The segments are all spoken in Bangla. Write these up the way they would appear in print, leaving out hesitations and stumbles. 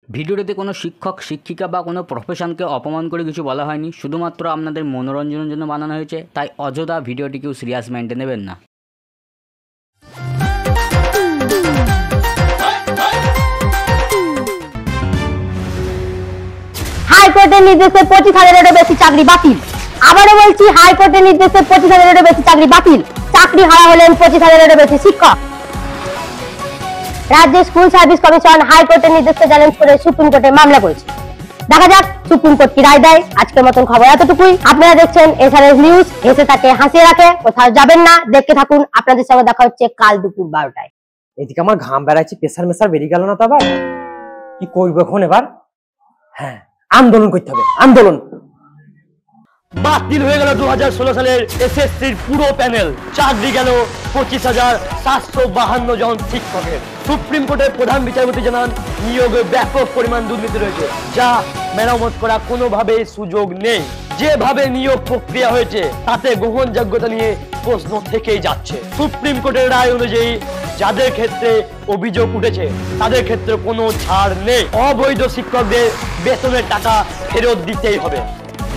ভিডিওটিতে কোনো শিক্ষক শিক্ষিকা বা কোনো প্রফেশনকে অপমান করে কিছু বলা হয়নি, শুধুমাত্র আপনাদের মনোরঞ্জনের জন্য বানানো হয়েছে, তাই অযথা ভিডিওটি কেউ সিরিয়াস মাইন্ডে নেবেন না। হাইকোর্টের নির্দেশে 25,000-এরও বেশি চাকরি বাতিল। আবারও বলছি, হাইকোর্টের নির্দেশে 25,000-এরও বেশি চাকরি বাতিল। চাকরি হারা হলেন 25,000-এরও বেশি শিক্ষক। রাজ্যের স্কুল সার্ভিস কমিশন হাইকোর্টের নির্দেশকে চ্যালেঞ্জ করে সুপ্রিম কোর্টে মামলা করেছে। দেখা যাক সুপ্রিম কোর্ট কি রায় দেয়। আজকের মতন খবর এতটুকুই। আপনারা দেখছেন এসআরএস নিউজ। হেসে থাকে হাসিয়ে রাখে, কোথাও যাবেন না, দেখতে থাকুন। আপনাদের সঙ্গে দেখা হচ্ছে কাল দুপুর 12টায়। এদিকে আমার ঘাম বেড়াচ্ছে, প্রেসার মেসার বেরিয়ে গেল না তো আবার কি করবো এখন এবার? হ্যাঁ, আন্দোলন করতে হবে, আন্দোলন। বাতিল হয়ে গেল 2016 সালের এসএসসির পুরো প্যানেল। চাকরি গেল 25,752 জন শিক্ষকের। সুপ্রিম কোর্টের প্রধান বিচারপতি জানান, নিয়োগে ব্যাপক পরিমাণ দুর্নীতি রয়েছে, যা মেরামত করা কোনোভাবেই সুযোগ নেই। যেভাবে নিয়োগ প্রক্রিয়া হয়েছে তাতে গ্রহণযোগ্যতা নিয়ে প্রশ্ন থেকেই যাচ্ছে। সুপ্রিম কোর্টের রায় অনুযায়ী যাদের ক্ষেত্রে অভিযোগ উঠেছে তাদের ক্ষেত্রে কোনো ছাড় নেই। অবৈধ শিক্ষকদের বেতনের টাকা ফেরত দিতেই হবে।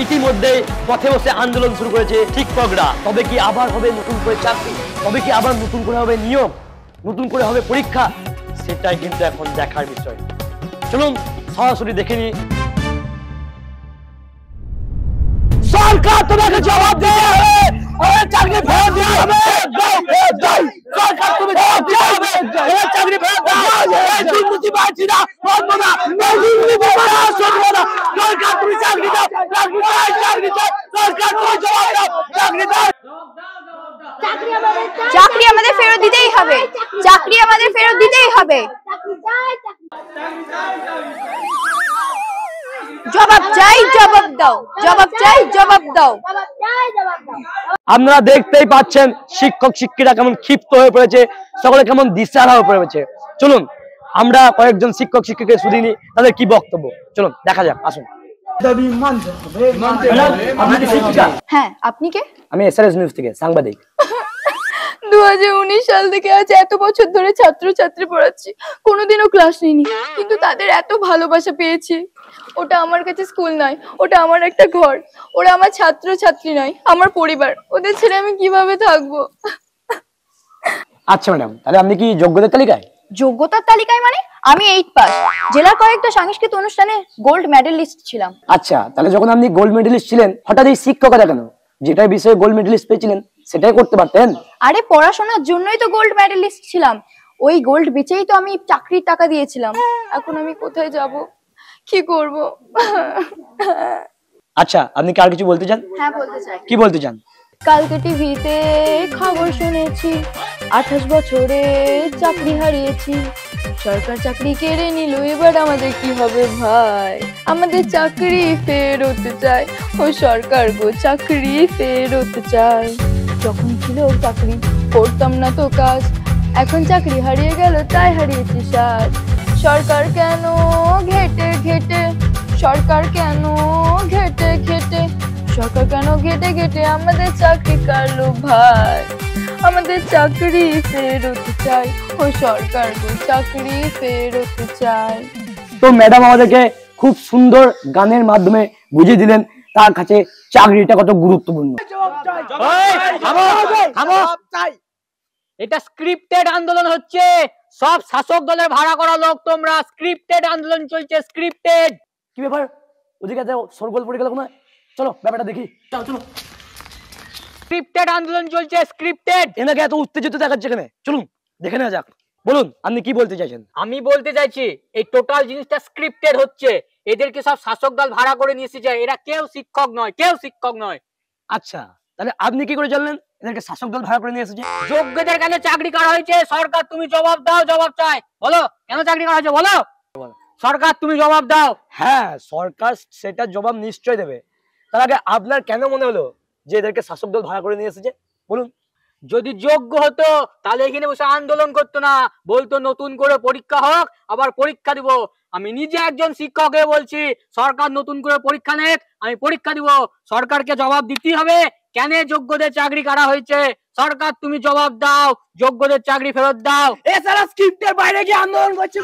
ইতিমধ্যে পথে বসে আন্দোলন শুরু করেছে শিক্ষকরা। তবে কি আবার হবে নতুন করে চাকরি? তবে কি আবার নতুন করে হবে নিয়োগ? নতুন করে হবে পরীক্ষা? সেটাই কিন্তু এখন দেখার বিষয়। চলুন সরাসরি দেখে নিই। সরকার তোমাকে জবাব দিতে হবে, চাকরি ফেরত দিতে হবে। সরকার তুমি জবাব দিতে হবে, চাকরি ফেরত দাও। দুর্নীতি বাড়ছি না, বলবো না, সরকার তুমি চাকরি দাও, চাকরি দাও, সরকার তুমি জবাব দাও, চাকরি দাও। চাকরি আমাদের ফেরত দিতেই হবে, চাকরি আমাদের ফেরত দিতেই হবে। জবাব চাই, জবাব দাও, জবাব চাই, জবাব দাও। আপনারা দেখতেই পাচ্ছেন শিক্ষক শিক্ষিকা কেমন ক্ষিপ্ত হয়ে পড়েছে, সকলে কেমন দিশাহারা হয়ে পড়েছে। চলুন আমরা কয়েকজন শিক্ষক শিক্ষিকা শুনিনি তাদের কি বক্তব্য, চলুন দেখা যাক। আসুন। হ্যাঁ, আপনি কে? আমি এসআরএস নিউজ থেকে সাংবাদিক। 2019 সাল থেকে আজ এত বছর ধরে ছাত্র ছাত্রী পড়াচ্ছি, কোনোদিনও ক্লাস নিইনি, কিন্তু তাদের এত ভালোবাসা পেয়েছি। ওটা আমার কাছে স্কুল নয়, ওটা আমার একটা ঘর। ওরা আমার ছাত্র ছাত্রী নয়, আমার পরিবার। ওদের ছেড়ে আমি কিভাবে থাকবো? আচ্ছা ম্যাডাম, তাহলে আপনি কি যোগ্যতার তালিকায়? যোগ্যতার তালিকায় মানে? আমি 8 পাস, জেলার কয়েকটা সাংস্কৃতিক অনুষ্ঠানে গোল্ড মেডেলিস্ট ছিলাম। আচ্ছা, তাহলে যখন আপনি গোল্ড মেডেলিস্ট ছিলেন হঠাৎ এই শিক্ষকতা কেন? যেটা বিষয়ে গোল্ড মেডেলিস্ট পেয়েছিলেন সেটাই করতে পারতেন। আরে পড়াশোনার জন্যই তো গোল্ড মেডেলিস্ট ছিলাম, ওই গোল্ড বেচেই তো আমি চাকরির টাকা দিয়েছিলাম। এখন আমি কোথায় যাব, কি করব? আচ্ছা, আপনি কি আর কিছু বলতে চান? হ্যাঁ, বলতে চাই। কি বলতে চান? কালকে টিভিতে খবর শুনেছি, 28 বছরে চাকরি হারিয়েছি, সরকার চাকরি কেড়ে নিল, এবার আমাদের কি হবে ভাই? আমাদের চাকরি ফেরত চাই, ও সরকার গো, চাকরি ফেরত চাই। যখন ছিল চাকরি করতাম না তো কাজ, এখন চাকরি হারিয়ে গেল তাই হারিয়েছি সাজ। সরকার কেন ঘেটে ঘেটে, সরকার কেন ঘেটে ঘেটে, সরকার কেন ঘেটে ঘেটে আমাদের চাকরি কাটলো ভাই? আমাদের চাকরি ফেরত চাই, ও সরকার গো, চাকরি ফেরত চাই। তো ম্যাডাম আমাদেরকে খুব সুন্দর গানের মাধ্যমে বুঝিয়ে দিলেন তার কাছে চাকরিটা কত গুরুত্বপূর্ণ। এটা স্ক্রিপ্টেড আন্দোলন হচ্ছে, সব শাসক দলের ভাড়া করা লোক তোমরা। স্ক্রিপ্টেড আন্দোলন চলছে, স্ক্রিপ্টেড। কি ব্যাপার, ওদিকে সরগোল পড়ে গেল কোন? চলো ব্যাপারটা দেখি, চলো চলো। স্ক্রিপ্টেড আন্দোলন চলছে, স্ক্রিপ্টেড। এনাকে এত উত্তেজিত দেখাচ্ছে কেন? চলুন দেখে নেওয়া যাক। বলুন আপনি কি বলতে চাইছেন? আমি বলতে চাইছি এই টোটাল জিনিসটা স্ক্রিপ্টেড হচ্ছে। এদেরকে সব শাসক দল ভাড়া করে নিয়ে এসেছে, এরা কেউ শিক্ষক নয়, কেউ শিক্ষক নয়। আচ্ছা, তাহলে আপনি কি করে জানলেন এদেরকে শাসক দল ভাড়া করে নিয়ে এসেছে? যোগ্যদের কেন চাকরি করা হয়েছে? সরকার তুমি জবাব দাও, জবাব চাই। বলো কেন চাকরি করা হয়েছে, বলো। সরকার তুমি জবাব দাও। হ্যাঁ, সরকার সেটা জবাব নিশ্চয় দেবে। তার আগে আপনার কেন মনে হলো যে এদেরকে শাসক দল ভাড়া করে নিয়ে এসেছে, বলুন। যদি যোগ্য হতো তাহলে এখানে বসে আন্দোলন করতো না, বলতো নতুন করে পরীক্ষা হোক, আবার পরীক্ষা দিব। আমি নিজে একজন শিক্ষককে বলছি, সরকার নতুন করে পরীক্ষা নেক, আমি পরীক্ষা দিব। সরকারকে জবাব দিতেই হবে, কেন যোগ্যদের চাকরি কাটা হয়েছে? সরকার তুমি জবাব দাও, যোগ্যদের চাকরি ফেরত দাও। এছাড়া স্ক্রিপ্টের বাইরে গিয়ে আন্দোলন করছে।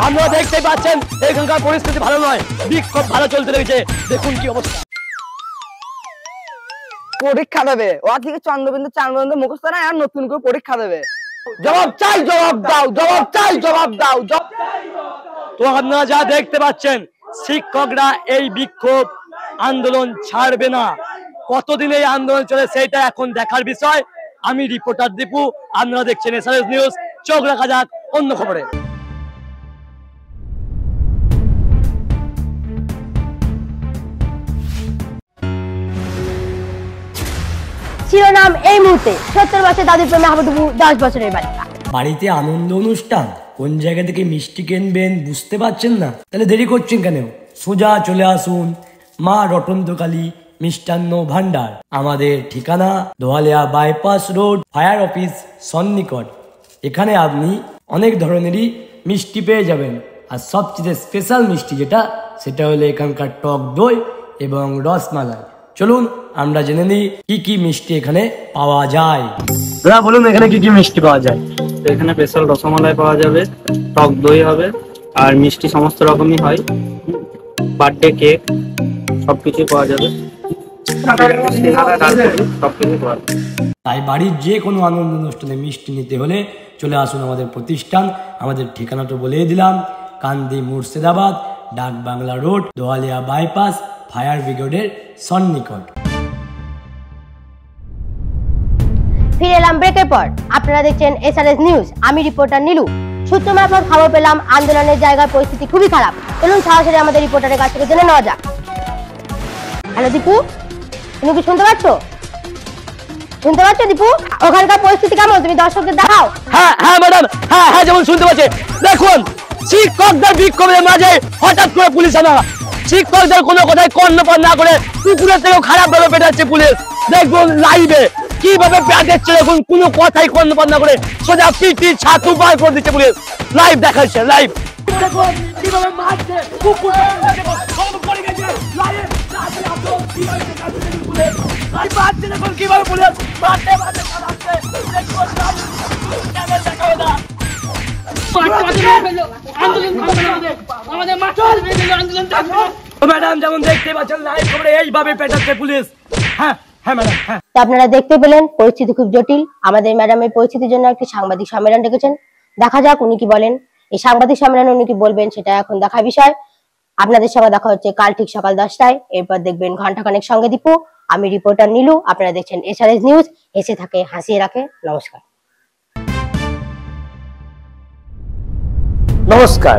আপনারা দেখতে পাচ্ছেন এখানকার পরিস্থিতি ভালো নয়, বিক্ষোভ ভালো চলতে রয়েছে। দেখুন কি অবস্থা। পরীক্ষা দেবে ওরা থেকে চন্দ্রবিন্দু চান্দ্রবিন্দু মুখস্থ না, আর নতুন করে পরীক্ষা দেবে। জবাব চাই, জবাব দাও, জবাব চাই, জবাব দাও। তো আপনারা যা দেখতে পাচ্ছেন, শিক্ষকরা এই বিক্ষোভ আন্দোলন ছাড়বে না। কতদিন এই আন্দোলন চলে সেটা এখন দেখার বিষয়। আমি রিপোর্টার দীপু, আপনারা দেখছেন এসআরএস নিউজ। চোখ রাখা যাক অন্য খবরে। শিরোনাম এই মুহূর্তে, 70 বছর দাদুর প্রেমে হাবুডুবু 10 বছরের বাচ্চা। বাড়িতে আনন্দ অনুষ্ঠান, কোন জায়গা থেকে মিষ্টি কিনবেন বুঝতে পারছেন না? তাহলে দেরি করছেন কেন? সোজা চলে আসুন মা রটন্তকালী মিষ্টান্ন ভান্ডার। আমাদের ঠিকানা দোয়ালিয়া বাইপাস রোড, ফায়ার অফিস সন্নিকট। এখানে আপনি অনেক ধরনেরই মিষ্টি পেয়ে যাবেন, আর সবচেয়ে স্পেশাল মিষ্টি যেটা, সেটা হলো এখানকার টক দই এবং রসমালাই। চলুন আমরা জেনে নিই কি কি মিষ্টি এখানে পাওয়া যায়। দাদা বলুন এখানে কি কি মিষ্টি পাওয়া যায়? তো এখানে স্পেশাল রসমালাই পাওয়া যাবে, টক দই হবে, আর মিষ্টি সমস্ত রকমই হয়, বার্থডে কেক সবকিছু পাওয়া যাবে, সবকিছু পাওয়া যাবে। তাই বাড়ির যে কোনো আনন্দ অনুষ্ঠানে মিষ্টি নিতে হলে চলে আসুন আমাদের প্রতিষ্ঠান। আমাদের ঠিকানাটা বলে দিলাম, কান্দি মুর্শিদাবাদ, ডাক বাংলা রোড, দোয়ালিয়া বাইপাস, ফায়ার ব্রিগেডের সন্নিকট। ফিরে এলাম ব্রেকের পর। আপনারা দেখছেন এসআরএস নিউজ, আমি রিপোর্টার নীলু। সূত্র মারফত খবর পেলাম আন্দোলনের জায়গার পরিস্থিতি খুবই খারাপ। চলুন সরাসরি আমাদের রিপোর্টারের কাছ থেকে জেনে নেওয়া যাক। হ্যালো দীপু, তুমি কি শুনতে পাচ্ছ? শুনতে পাচ্ছ দীপু? ওখানকার পরিস্থিতি কেমন তুমি দর্শকদের দেখাও। হ্যাঁ হ্যাঁ ম্যাডাম, হ্যাঁ হ্যাঁ যেমন শুনতে পাচ্ছি। দেখুন শিক্ষকদের বিক্ষোভের মাঝে হঠাৎ করে পুলিশ আনা, শিক্ষকদের কোনো কথায় কর্ণপাত না করে কুকুরের থেকেও খারাপ ভাবে পেটাচ্ছে পুলিশ। দেখুন লাইভে কিভাবে পেটাচ্ছে, দেখুন কোনো কথাই কর্ণপাত না করে সোজা পিটি ছাতু বার করে দিচ্ছে পুলিশ। লাইভ দেখাচ্ছে, লাইভ দেখুন কিভাবে মারছে কুকুর। দেখুন সব পড়ে গেছে লাইভ, দেখুন কিভাবে পুলিশ মারতে মারতে চালাচ্ছে। দেখুন ম্যাডাম যেমন দেখতে পাচ্ছেন লাইভ খবরে এইভাবে পেটাচ্ছে পুলিশ। হ্যাঁ হ্যাঁ ম্যাডাম, হ্যাঁ। তো আপনারা দেখতে পেলেন পরিস্থিতি খুব জটিল। আমাদের ম্যাডাম এই পরিস্থিতির জন্য একটি সাংবাদিক সম্মেলন ডেকেছেন। দেখা যাক উনি কি বলেন। এই সাংবাদিক সম্মেলনে উনি কি বলবেন সেটা এখন দেখার বিষয়। আপনাদের সঙ্গে দেখা হচ্ছে কাল ঠিক সকাল 10টায়। এরপর দেখবেন ঘন্টাখানেক সঙ্গে দীপু। আমি রিপোর্টার নীলু, আপনারা দেখছেন এসআরএস নিউজ। হেসে থাকে হাসিয়ে রাখে। নমস্কার। নমস্কার,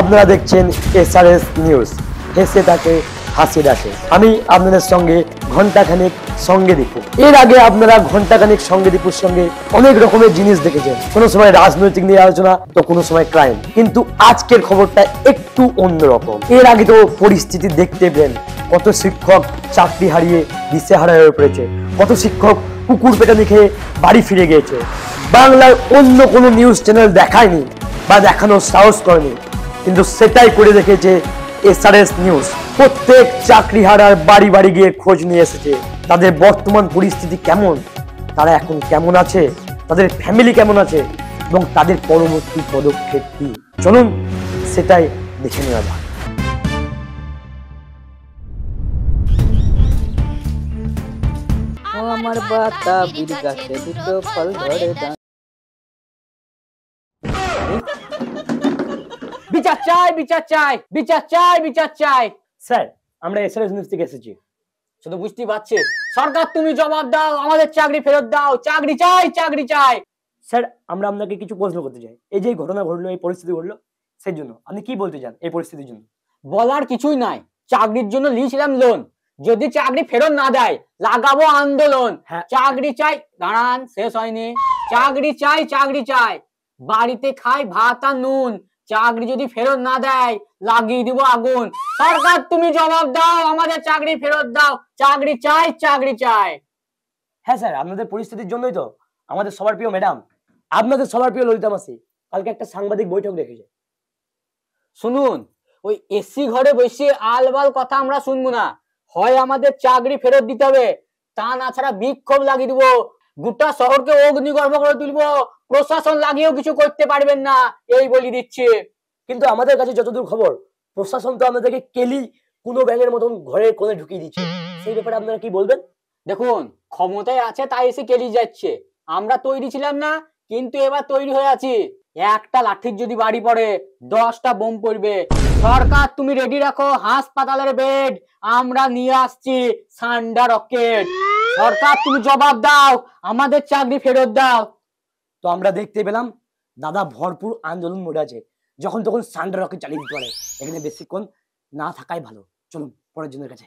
আপনারা দেখছেন এসআরএস নিউজ, হেসে থাকে হাসি রাখে। আমি আপনাদের সঙ্গে ঘন্টাখানেক সঙ্গে দীপু। এর আগে আপনারা ঘন্টাখানেক সঙ্গে দীপুর সঙ্গে অনেক রকমের জিনিস দেখেছেন, কোনো সময় রাজনৈতিক নিয়ে আলোচনা, তো কোনো সময় ক্রাইম। কিন্তু আজকের খবরটা একটু অন্যরকম। এর আগে তো পরিস্থিতি দেখতে পেলেন, কত শিক্ষক চাকরি হারিয়ে দিশেহারা হয়ে পড়েছে, কত শিক্ষক কুকুর পেটানি খেয়ে বাড়ি ফিরে গিয়েছে। বাংলার অন্য কোনো নিউজ চ্যানেল দেখায়নি বা দেখানোর সাহস করেনি, কিন্তু সেটাই করে দেখেছে এসআরএস নিউজ। প্রত্যেক চাকরি হারার বাড়ি বাড়ি গিয়ে খোঁজ নিয়ে এসেছে, তাদের বর্তমান পরিস্থিতি কেমন, তারা এখন কেমন আছে, তাদের ফ্যামিলি কেমন আছে এবং তাদের পরবর্তী পদক্ষেপ কি। চলুন সেটাই দেখে নেওয়া যাক। আমার বাতাবির গাছে দুটো ফল ধরে। বিচার চাই, বিচার চাই, বিচার চাই, বিচার চাই। স্যার আমরা এসআরএস নিউজ থেকে এসেছি। শুধু বুঝতে পারছি, সরকার তুমি জবাব দাও, আমাদের চাকরি ফেরত দাও, চাকরি চাই, চাকরি চাই। স্যার আমরা আপনাকে কিছু প্রশ্ন করতে চাই। এই যে ঘটনা ঘটলো, এই পরিস্থিতি ঘটলো, সেই জন্য আপনি কি বলতে চান এই পরিস্থিতির জন্য? বলার কিছুই নাই, চাকরির জন্য নিয়েছিলাম লোন, যদি চাকরি ফেরত না দেয় লাগাবো আন্দোলন। হ্যাঁ। চাকরি চাই, দাঁড়ান শেষ হয়নি। চাকরি চাই, চাকরি চাই, বাড়িতে খাই ভাত আর নুন, চাকরি যদি ফেরত না দেয় লাগিয়ে দিব আগুন। সরকার তুমি জবাব দাও, আমাদের চাকরি ফেরত দাও, চাকরি চাই, চাকরি চাই। হ্যাঁ স্যার, আপনাদের পরিস্থিতির জন্যই তো আমাদের সবার প্রিয় ম্যাডাম, আপনাদের সবার প্রিয় ললিতা মাসি কালকে একটা সাংবাদিক বৈঠক রেখেছে। শুনুন, ওই এসি ঘরে বসে আলবাল কথা আমরা শুনবো না। হয় আমাদের চাকরি ফেরত দিতে হবে, তা না ছাড়া বিক্ষোভ লাগিয়ে দিব, গোটা শহরকে অগ্নিগর্ভ করে তুলবো, প্রশাসন লাগিয়েও কিছু করতে পারবেন না, এই বলি দিচ্ছে। কিন্তু আমাদের কাছে যতদূর খবর, প্রশাসন তো আমাদেরকে কেলি কোনো ব্যাঙের মতন ঘরের কোণে ঢুকিয়ে দিচ্ছে, সেই ব্যাপারে আপনারা কি বলবেন? দেখুন, ক্ষমতায় আছে তাই এসে কেলি যাচ্ছে, আমরা তৈরি ছিলাম না, কিন্তু এবার তৈরি হয়ে আছি। একটা লাঠির যদি বাড়ি পড়ে 10টা বোম পড়বে। সরকার তুমি রেডি রাখো হাসপাতালের বেড, আমরা নিয়ে আসছি সান্ডা রকেট। সরকার তুমি জবাব দাও, আমাদের চাকরি ফেরত দাও। তো আমরা দেখতে পেলাম দাদা ভরপুর আন্দোলন মোডে আছে, যখন তখন সান্ডা রকেট চালিয়ে দিতে পারে। এখানে বেশিক্ষণ না থাকাই ভালো, চলুন পরের জনের কাছে।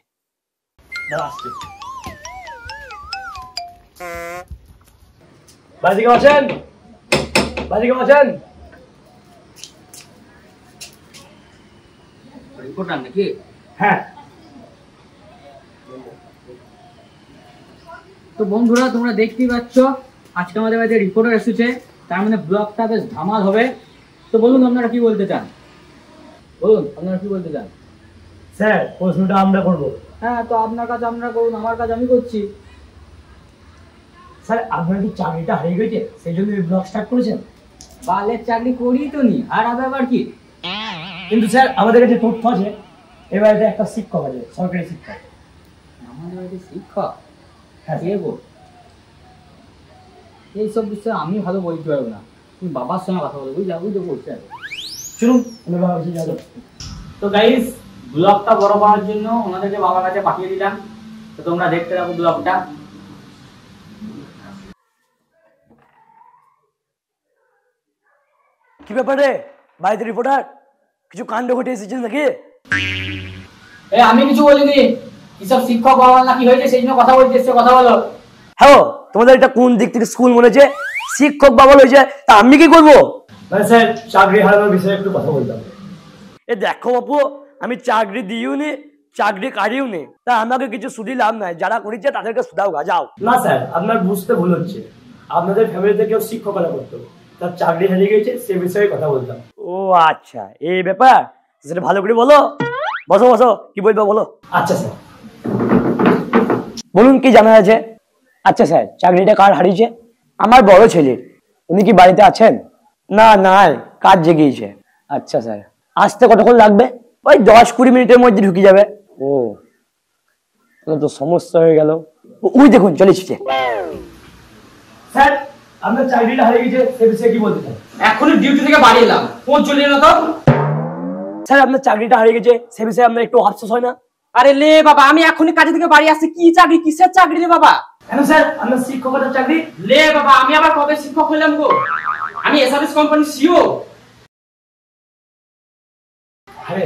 বাড়ি থেকে আছেন? বাড়ি থেকে আছেন? রিপোর্টার নাকি? হ্যাঁ। তো বন্ধুরা, তোমরা দেখতেই পাচ্ছ আজকে আমাদের বাড়িতে রিপোর্টার এসেছে, তার মানে ব্লগটা বেশ ধামাল হবে। তো বলুন আপনারা কি বলতে চান, বলুন আপনারা কি বলতে চান? স্যার, প্রশ্নটা আমরা করবো। হ্যাঁ, তো আপনার কাজ আপনারা করুন, আমার কাজ আমি করছি। স্যার, আপনার কি চাকরিটা হারিয়ে গেছে সেই জন্য ব্লগ স্টার্ট করেছেন? বালের চাকরি করি তো নি, আর আবার কি? কিন্তু স্যার, আমাদের কাছে তথ্য আছে এবারে একটা শিক্ষক আছে, সরকারি শিক্ষক। আমাদের বাড়িতে শিক্ষক? হ্যাঁ কে গো? এইসব বিষয়ে আমি ভালো বলতে পারবো না, তুমি বাবার সঙ্গে কথা বলো, বুঝলা? বুঝতে বলতে হবে। চলুন আমরা বাবার কাছে যাবো। তো গাইস, ব্লগটা বড় করার জন্য ওনাদেরকে বাবার কাছে পাঠিয়ে দিলাম, তো তোমরা দেখতে থাকো ব্লগটা। কি ব্যাপারে বাড়িতে রিপোর্টার, কিছু কাণ্ড ঘটে এসেছেন নাকি? আমি কিছু বলিনি, কিসব শিক্ষক বাবা না কি হয়েছে সেই জন্য কথা বলতে এসছে, কথা বলো। হ্যাঁ, তোমাদের এটা কোন দিক থেকে স্কুল মনে হচ্ছে? শিক্ষক বাবা হয়েছে, তা আমি কি করবো? স্যার, চাকরি হারানোর বিষয়ে একটু কথা বলতাম। এ দেখো বাপু, আমি চাকরি দিইও নি, চাকরি কারিও নি, তা আমাকে কিছু সুদি লাভ নাই, যারা করেছে তাদেরকে সুদাও গাজাও। না স্যার, আপনার বুঝতে ভুল হচ্ছে, আপনাদের ফ্যামিলিতে কেউ শিক্ষকতা করতো, তার চাকরি হারিয়ে গেছে সে বিষয়ে কথা বলতাম। ও আচ্ছা, এই ব্যাপার, সেটা ভালো করে বলো। বসো বসো, কি বলবো বলো। আচ্ছা স্যার, বলুন কি জানা আছে? আচ্ছা স্যার, চাকরিটা কার হারিয়েছে? আমার বড় ছেলে। উনি কি বাড়িতে আছেন? না নাই, কাজ জেগেছে। আচ্ছা স্যার, আসতে কতক্ষণ লাগবে? ওই 10-20 মিনিটের মধ্যে ঢুকে যাবে। ও, তাহলে তো সমস্যা হয়ে গেল। ওই দেখুন চলে এসেছে। স্যার, আপনার চাকরিটা হারিয়ে গেছে সে বিষয়ে কি বলতে চান? এখনই ডিউটি থেকে বাড়ি এলাম, ফোন চলে এলো তো। স্যার, আপনার চাকরিটা হারিয়ে গেছে সে বিষয়ে আপনার একটু আফসোস হয় না? আরে লে বাবা, আমি এখনই কাজে থেকে বাড়ি আসছি, কি চাকরি, কিসের চাকরি রে বাবা? কেন স্যার, আপনার শিক্ষকতার চাকরি? লে বাবা, আমি আবার কবে শিক্ষক হলাম গো? আমি এসআরএস কোম্পানির সিও। আরে,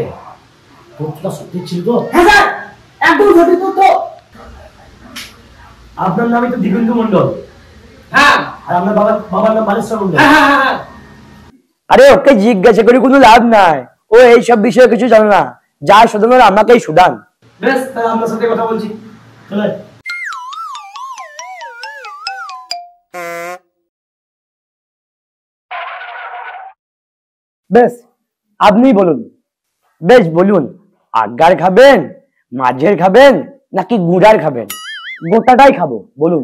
তথ্যটা সত্যি ছিল তো? হ্যাঁ স্যার, একদম সঠিক তথ্য। আপনার নামই তো দিগন্ত মন্ডল। হ্যাঁ। আর আপনার বাবার নাম বালেশ্বর মন্ডল। হ্যাঁ। আরে, ওকে জিজ্ঞাসা করে কোনো লাভ নাই, ও এইসব বিষয়ে কিছু জানে না, যা শুধানোর আমাকেই শুধান। বেশ, তাহলে আপনার সাথে কথা বলছি, চলে। বেশ, আপনি বলুন। বেশ বলুন, আগার খাবেন, মাঝের খাবেন নাকি গুড়ার খাবেন? গোটাটাই খাবো, বলুন।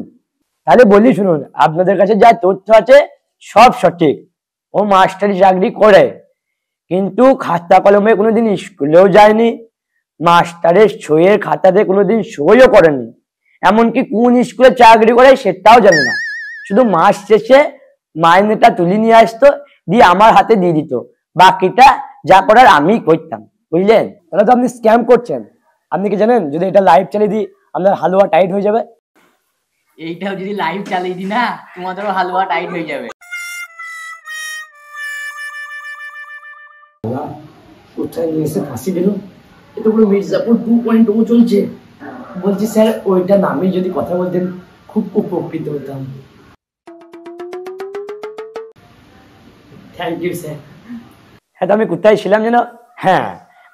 তাহলে বলি শুনুন, আপনাদের কাছে যা তথ্য আছে সব সঠিক। ও মাস্টারি চাকরি করে, কিন্তু খাতা কলমে কোনোদিন স্কুলেও যায়নি, মাস্টারের সইয়ের খাতাতে কোনোদিন সইও করেনি, এমনকি কোন স্কুলে চাকরি করে সেটাও জানে না। শুধু মাস শেষে মাইনেটা তুলে নিয়ে আসতো, দিয়ে আমার হাতে দিয়ে দিত, বাকিটা যা করার আমি করতাম, বুঝলেন? তাহলে তো আপনি স্ক্যাম করছেন। আপনি কি জানেন, যদি এটা লাইভ চালিয়ে দিই আপনার হালুয়া টাইট হয়ে যাবে? এইটাও যদি লাইভ চালিয়ে দি না, তোমাদেরও হালুয়া টাইট হয়ে যাবে। কোথায় নিয়ে এসে ফাঁসি দিল? এটা পুরো মির্জাপুর 2.0 চলছে। বলছি স্যার, ওইটা নামে যদি কথা বলতেন খুব উপকৃত হতাম। Thank you sir. হ্যাঁ, তো আমি কোথায় ছিলাম যেন? হ্যাঁ,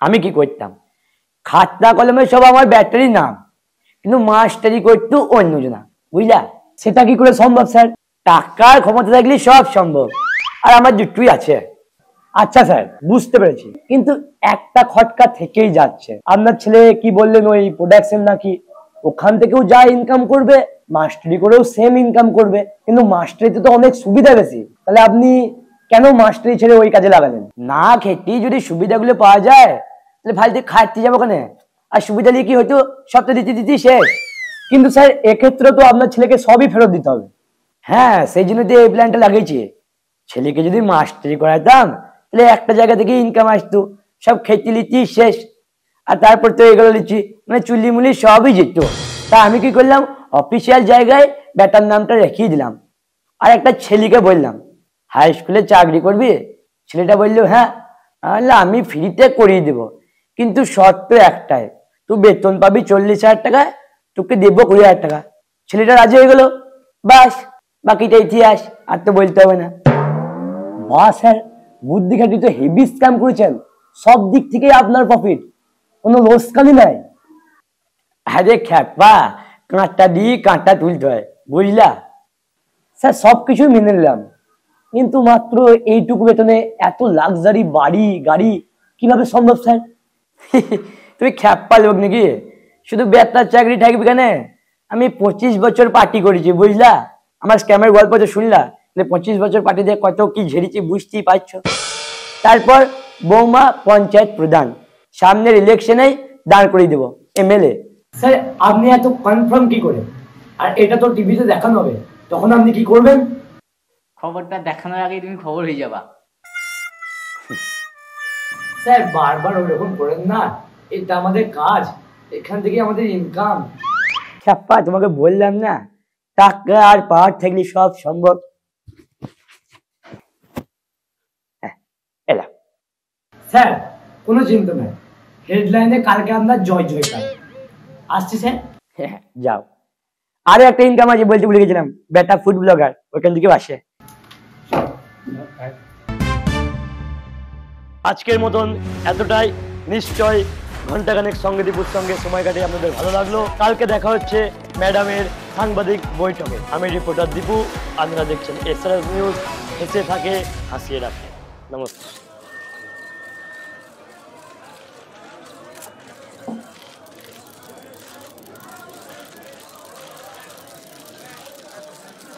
আমি কি করতাম, খাতা কলমে সব আমার ব্যাটারি নাম, কিন্তু মাস্টারি করতো অন্যজনা, বুঝলা? সেটা কি করে সম্ভব স্যার? টাকার ক্ষমতা থাকলে সব সম্ভব, আর আমার দুটোই আছে। আচ্ছা স্যার, বুঝতে পেরেছি, কিন্তু একটা খটকা থেকেই যাচ্ছে। আপনার ছেলে কি বললেন, ওই প্রোডাকশন নাকি ওখান থেকেও যা ইনকাম করবে মাস্টারি করেও সেম ইনকাম করবে, কিন্তু মাস্টারিতে তো অনেক সুবিধা বেশি। তাহলে আপনি কেন মাস্টারি ছেড়ে ওই কাজে লাগালেন? না খেতেই যদি সুবিধাগুলো পাওয়া যায় তাহলে ফালতু খাটতে যাবো কেন? আর সুবিধা নিয়ে কি হয়তো সবটা দিতে দিতে শেষ। কিন্তু স্যার এক্ষেত্রে তো আপনার ছেলেকে সবই ফেরত দিতে হবে। হ্যাঁ, সেই জন্য তো এই প্ল্যানটা লাগিয়েছি। ছেলেকে যদি মাস্টারি করাতাম তাহলে একটা জায়গা থেকে ইনকাম আসতো, সব খেতে লিচ্ছি শেষ, আর তারপর তো এগুলো লিচ্ছি মানে চুলি মুলি সবই যেত। তা আমি কি করলাম, অফিসিয়াল জায়গায় বেটার নামটা রেখেই দিলাম। আর একটা ছেলেকে বললাম হাই স্কুলে চাকরি করবি। ছেলেটা বললো হ্যাঁ। আমি ফ্রিতে করিয়ে দেবো, কিন্তু শর্ত একটাই, তুই বেতন পাবি 40,000 টাকা, তোকে দেবো 20,000 টাকা। ছেলেটা রাজি হয়ে গেল, বাস বাকিটা ইতিহাস, আর তো বলতে হবে না। বাহ স্যার, বুদ্ধি খাটি তো হেভি স্ক্যাম করেছেন, সব দিক থেকে আপনার প্রফিট, কোনো লোকসানই নাই। আরে খ্যাপা, কাঁটা দিয়ে কাঁটা তুলতে হয়, বুঝলা? স্যার সবকিছু মেনে নিলাম, কিন্তু মাত্র এইটুকু বেতনে এত লাক্সারি বাড়ি গাড়ি কিভাবে সম্ভব স্যার? তুমি খ্যাপা লোক নাকি? শুধু বেতার চাকরি থাকবে কেন? আমি 25 বছর পার্টি করেছি, বুঝলা? আমার স্ক্যামের গল্প তো শুনলা, 25 বছর পার্টি দিয়ে কত কি ঝেড়েছি বুঝতেই পারছো। তারপর বৌমা পঞ্চায়েত প্রধান, সামনের ইলেকশনেই দাঁড় করিয়ে দেবো এমএলএ। স্যার আপনি এত কনফার্ম কি করে? আর এটা তো টিভিতে দেখানো হবে, তখন আপনি কি করবেন? খবরটা দেখানোর আগে তুমি খবর হয়ে যাবা। স্যার বারবার ওরকম করেন না, এটা আমাদের কাজ, এখান থেকে আমাদের ইনকাম। খ্যাপা, তোমাকে বললাম না, টাকা আর পাওয়ার থাকলে সব সম্ভব। এলাম। স্যার কোনো চিন্তা নেই, হেডলাইনে কালকে আপনার জয় জয়কার আসছে স্যার। হ্যাঁ, যাও। আরো একটা ইনকাম আছে বলতে ভুলে গেছিলাম, বেটা ফুড ব্লগার, ওখান থেকে আসে। আজকের মতন এতটাই। নিশ্চয় ঘন্টাখানেক সঙ্গে দীপুর সঙ্গে সময় কাটিয়ে আপনাদের ভালো লাগলো। কালকে দেখা হচ্ছে ম্যাডামের সাংবাদিক বৈঠকে। আমি রিপোর্টার দীপু, আপনারা দেখছেন এসআরএস নিউজ। হেসে থাকে, হাসিয়ে রাখে। নমস্কার।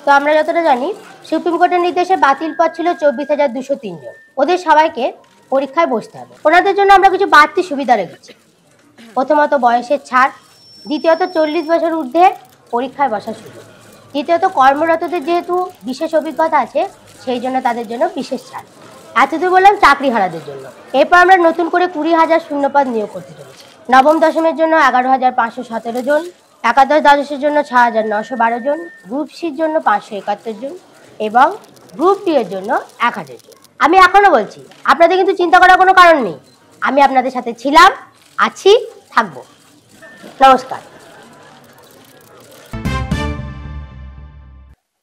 তো আমরা যতটা জানি সুপ্রিম কোর্টের নির্দেশে বাতিল পদ ছিল 24,203 জন। ওদের সবাইকে পরীক্ষায় বসতে হবে। ওনাদের জন্য আমরা কিছু বাড়তি সুবিধা রেখেছি। প্রথমত বয়সের ছাড়, দ্বিতীয়ত 40 বছর ঊর্ধ্বে পরীক্ষায় বসার সুযোগ, তৃতীয়ত কর্মরতদের যেহেতু বিশেষ অভিজ্ঞতা আছে সেই জন্য তাদের জন্য বিশেষ ছাড়। এতদূর বললাম চাকরিহারাদের জন্য। এরপর আমরা নতুন করে 20,000 শূন্যপদ নিয়োগ করতে চলেছি। নবম দশমের জন্য 11,517 জন, একাদশ দ্বাদশের জন্য 6,912 জন, গ্রুপ সির জন্য 571 জন এবং গ্রুপ ডি এর জন্য 1,000 জন। আমি এখনো বলছি, আপনাদের কিন্তু চিন্তা করার কোনো কারণ নেই। আমি আপনাদের সাথে ছিলাম, আছি, থাকবো। নমস্কার।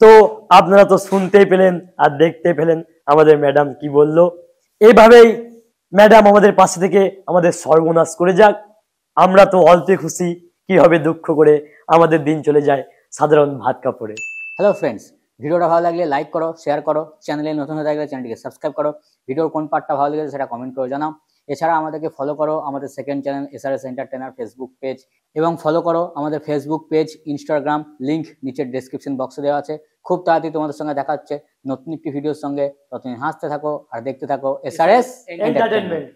তো আপনারা তো শুনতেই পেলেন আর দেখতে পেলেন আমাদের ম্যাডাম কি বললো। এইভাবেই ম্যাডাম আমাদের পাশে থেকে আমাদের সর্বনাশ করে যাক। আমরা তো অল্পে খুশি, কি হবে দুঃখ করে আমাদের দিন চলে যায় সাধারণ ভাত কাপড়ে। হ্যালো ফ্রেন্ডস, ভিডিওটা ভালো লাগলে লাইক করো, শেয়ার করো, চ্যানেলে নতুন হয়ে থাকলে চ্যানেলটিকে সাবস্ক্রাইব করো, ভিডিওর কোন পার্টটা ভালো লেগেছে সেটা কমেন্ট করে জানাও। এছাড়া আমাদেরকে ফলো করো আমাদের second channel SRS entertainer Facebook page, এবং ফলো করো আমাদের ফেসবুক পেজ, ইনস্টাগ্রাম, লিংক নিচের ডেসক্রিপশন বক্সে দেওয়া আছে। খুব তাড়াতাড়ি তোমাদের সঙ্গে দেখা হচ্ছে নতুন একটি ভিডিওর সঙ্গে। ততদিন হাসতে থাকো আর দেখতে থাকো এসআরএস এন্টারটেইনমেন্ট।